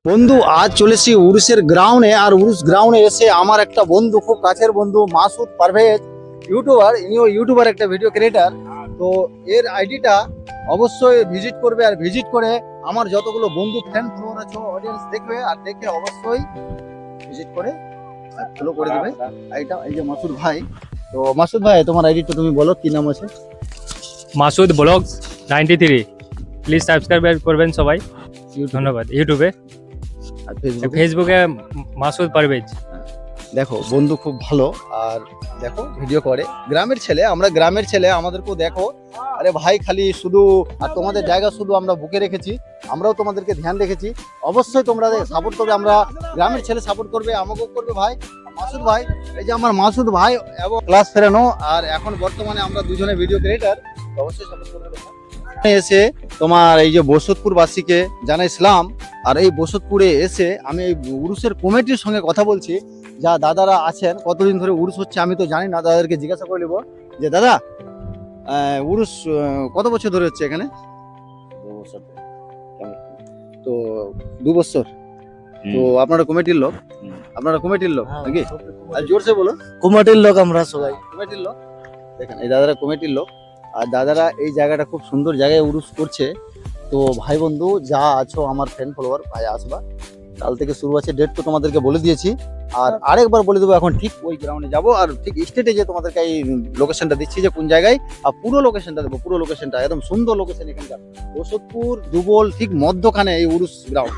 বন্ধু আজ চলেছি উরুসের গ্রাউন্ডে। আর উরুস গ্রাউন্ডে এসে আমার একটা বন্ধু, খুব কাছের বন্ধু, মাসুদ পারভেজ, ইউটিউবার। ইনিও ইউটিউবার, একটা ভিডিও ক্রিয়েটার। তো এর আইডিটা অবশ্যই ভিজিট করবে, আর ভিজিট করে আমার যতগুলো বন্ধু, ফ্যান ফলোয়ার আছে, অডিয়েন্স দেখবে, আর দেখে অবশ্যই ভিজিট করে ফলো করে দেবে আইডিটা। এই যে মাসুদ ভাই। তো মাসুদ ভাই, তোমার আইডিটা তুমি বলো, কি নাম আছে? মাসুদ ব্লগস 93। প্লিজ সাবস্ক্রাইব করবেন সবাই। ধন্যবাদ। ইউটিউবে আর ফেসবুকে? ফেসবুকে মাসুদ পারভেজ। দেখো বন্ধু খুব ভালো, আর দেখো ভিডিও করে। গ্রামের ছেলে, আমরা গ্রামের ছেলে, আমাদেরকেও দেখো। আরে ভাই, খালি শুধু আর তোমাদের জায়গা শুধু আমরা বুকে রেখেছি, আমরাও তোমাদেরকে ধ্যান রেখেছি। অবশ্যই তোমরা সাপোর্ট করবে, আমরা গ্রামের ছেলে সাপোর্ট করবে, আমাকেও করবে ভাই। মাসুদ ভাই, এই যে আমার মাসুদ ভাই এবং ক্লাস ফেরানো, আর এখন বর্তমানে আমরা দুজনে ভিডিও ক্রিয়েটার, অবশ্যই সাপোর্ট করবে। এসে তোমার এই যে বসতপুর বাসীকে জানাইছিলাম, আর এই বসতপুরে এসে আমি এই উরুসের কমিটির সঙ্গে কথা বলছি। যা দাদারা আছেন, কতদিন ধরে উরুস হচ্ছে আমি তো জানি না, দাদাদেরকে জিজ্ঞাসা করে নেবো যে দাদা, উরুস কত বছর ধরে হচ্ছে এখানে? 2 বছর ধরে। তো 2 বছর। তো আপনারা কমিটির লোক? আপনারা কমিটির লোক নাকি? আর জোরসে বলো। কমিটির লোক আমরা সবাই। কমিটির লোক। দেখেন এই দাদারা কমিটির লোক, আর দাদারা এই জায়গাটা খুব সুন্দর জায়গায় উরুস করছে। তো ভাই বন্ধু যা আছো, আমার ফ্যান ফলোয়ার ভাই, আসবা। কাল থেকে শুরু আছে, ডেট তো তোমাদেরকে বলে দিয়েছি, আর আরেকবার বলে দেবো। এখন ঠিক ওই গ্রাউন্ডে যাবো, আর ঠিক স্টেটে যে তোমাদেরকে এই লোকেশনটা দিচ্ছি যে কোন জায়গায়, আর পুরো লোকেশনটা দেবো। পুরো লোকেশনটা একদম সুন্দর লোকেশন, এখানকার বসতপুর যুবল ঠিক মধ্যখানে এই উরুস গ্রাউন্ড।